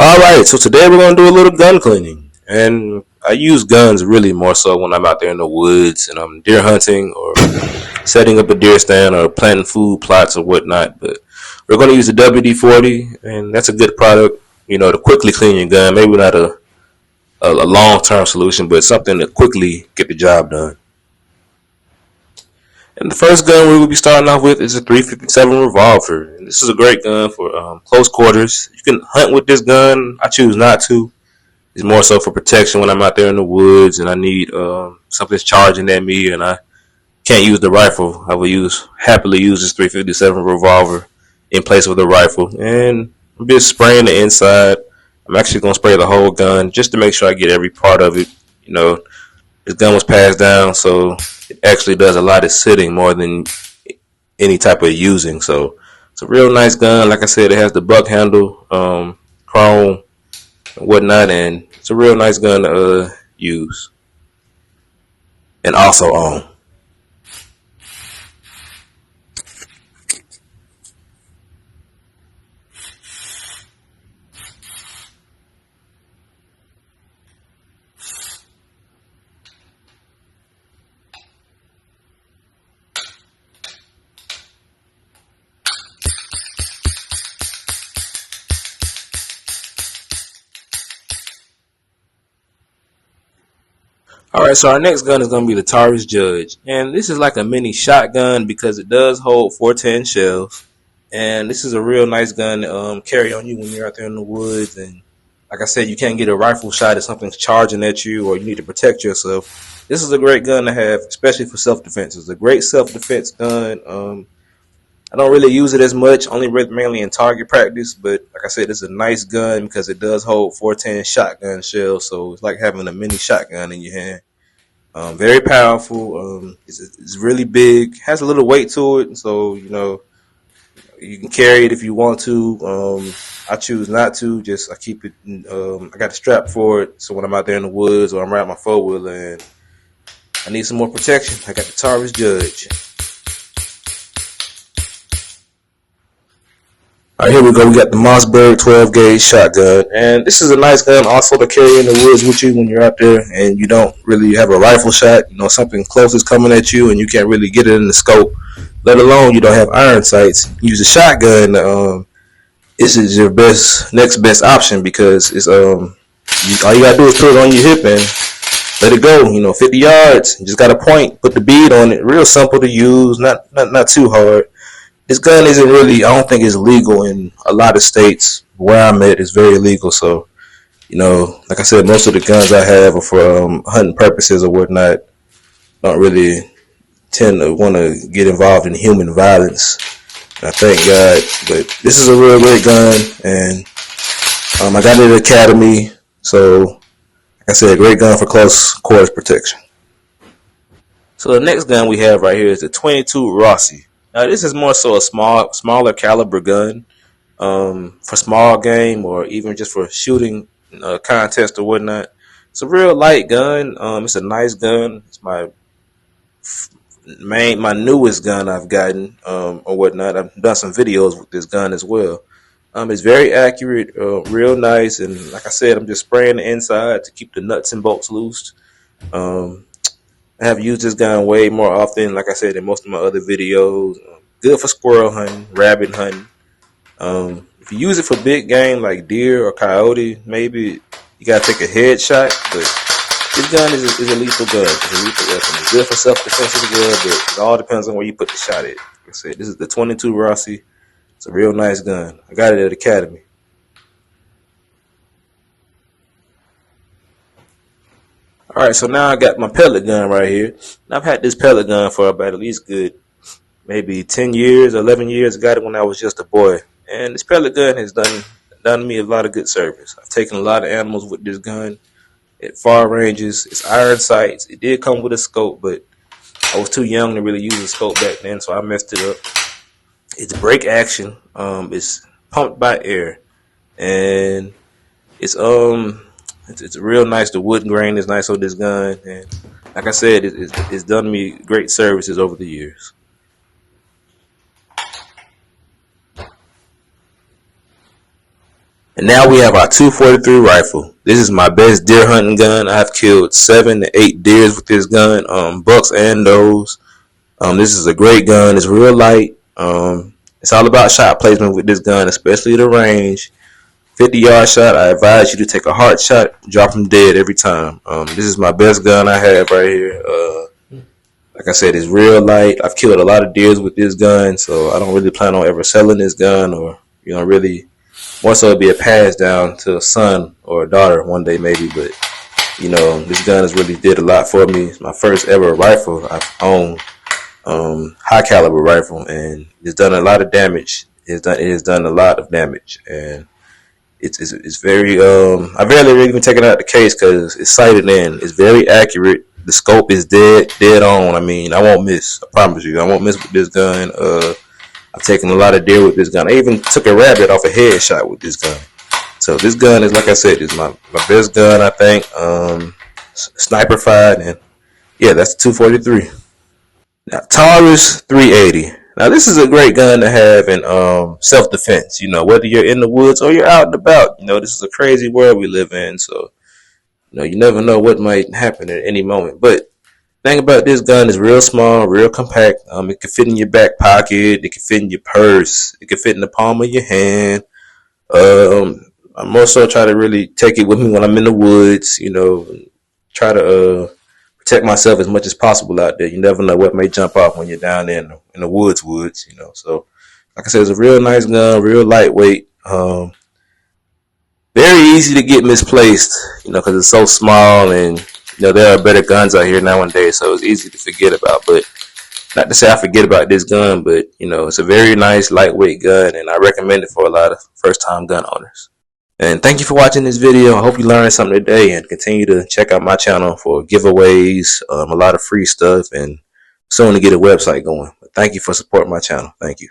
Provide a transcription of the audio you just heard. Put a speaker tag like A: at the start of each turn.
A: Alright, so today we're going to do a little gun cleaning. And I use guns really more so when I'm out there in the woods and I'm deer hunting or setting up a deer stand or planting food plots or whatnot. But we're going to use the WD-40, and that's a good product, to quickly clean your gun. Maybe not a long term solution, but something to quickly get the job done. And the first gun we will be starting off with is a 357 revolver. And this is a great gun for close quarters. You can hunt with this gun. I choose not to. It's more so for protection when I'm out there in the woods and I need something's charging at me and I can't use the rifle. I will happily use this 357 revolver in place of the rifle, and I'm just spraying the inside. I'm actually gonna spray the whole gun just to make sure I get every part of it. You know, this gun was passed down, so it actually does a lot of sitting more than any type of using. So it's a real nice gun. Like I said, it has the buck handle, chrome, and whatnot, and it's a real nice gun to use and also own. All right, so our next gun is going to be the Taurus Judge, and this is like a mini shotgun because it does hold 410 shells, and this is a real nice gun to carry on you when you're out there in the woods. And like I said, you can't get a rifle shot if something's charging at you or you need to protect yourself. This is a great gun to have, especially for self-defense. It's a great self-defense gun. I don't really use it as much, only mainly in target practice. But like I said, it's a nice gun because it does hold 410 shotgun shells, so it's like having a mini shotgun in your hand. Very powerful. It's really big. Has a little weight to it, so you can carry it if you want to. I choose not to. Just I keep it. I got a strap for it, so when I'm out there in the woods or I'm riding my four wheeler and I need some more protection, I got the Taurus Judge. All right, here we go. We got the Mossberg 12 gauge shotgun, and this is a nice gun also to carry in the woods with you when you're out there and you don't really have a rifle shot. Something close is coming at you and you can't really get it in the scope. Let alone you don't have iron sights. Use a shotgun. This is your next best option because it's all you gotta do is put it on your hip and let it go. 50 yards. You just got a point. Put the bead on it. Real simple to use. Not too hard. This gun isn't really. I don't think it's legal in a lot of states. Where I'm at is very illegal. So like I said, most of the guns I have are for hunting purposes or whatnot. Don't really tend to want to get involved in human violence. And I thank God. But this is a real great gun, and I got it at the academy. So, like I said, great gun for close quarters protection. So the next gun we have right here is the 22 Rossi. Now this is more so a smaller caliber gun for small game or even just for shooting contest or whatnot. It's a real light gun. It's a nice gun. It's my newest gun I've gotten or whatnot. I've done some videos with this gun as well. It's very accurate, real nice, and like I said, I'm just spraying the inside to keep the nuts and bolts loose. Um, I have used this gun way more often, like I said, in most of my other videos. Good for squirrel hunting, rabbit hunting. If you use it for big game like deer or coyote, maybe you gotta take a headshot. But this gun is a lethal gun. It's a lethal weapon. It's good for self defense as well, but it all depends on where you put the shot at. Like I said, this is the 22 Rossi. It's a real nice gun. I got it at Academy. All right, so now I got my pellet gun right here. And I've had this pellet gun for about at least good maybe 10 years, 11 years. I got it when I was just a boy. And this pellet gun has done me a lot of good service. I've taken a lot of animals with this gun at far ranges. It's iron sights. It did come with a scope, but I was too young to really use a scope back then, so I messed it up. It's brake action. It's pumped by air, and it's it's real nice. The wood grain is nice on this gun, and like I said, it's done me great services over the years. And now we have our 243 rifle. This is my best deer hunting gun. I've killed 7 to 8 deers with this gun, bucks and does. This is a great gun. It's real light. It's all about shot placement with this gun, especially the range. 50-yard shot, I advise you to take a hard shot, drop them dead every time. This is my best gun I have right here. Like I said, it's real light. I've killed a lot of deers with this gun, so I don't really plan on ever selling this gun, or really. More so, it'd be a pass down to a son or a daughter one day maybe. But this gun has really did a lot for me. It's my first ever rifle I've owned, high caliber rifle, and it's done a lot of damage. It has done a lot of damage, and it's very. I barely even take it out of the case because it's sighted in. It's very accurate. The scope is dead on. I mean, I won't miss. I promise you, I won't miss with this gun. I've taken a lot of deer with this gun. I even took a rabbit off a headshot with this gun. So this gun is, like I said, is my best gun, I think. Sniper fired, and yeah, that's the 243. Now, Taurus 380. Now, this is a great gun to have in self-defense. Whether you're in the woods or you're out and about. This is a crazy world we live in, so you never know what might happen at any moment. But thing about this gun is real small, real compact. It can fit in your back pocket. It can fit in your purse. It can fit in the palm of your hand. I'm also try to really take it with me when I'm in the woods. Try to protect myself as much as possible out there. You never know what may jump off when you're down there in the woods. So like I said, it's a real nice gun, real lightweight. Very easy to get misplaced, because it's so small, and there are better guns out here nowadays, so it's easy to forget about. But not to say I forget about this gun, but it's a very nice lightweight gun, and I recommend it for a lot of first-time gun owners. And thank you for watching this video. I hope you learned something today, and continue to check out my channel for giveaways, a lot of free stuff, and soon to get a website going. But thank you for supporting my channel. Thank you.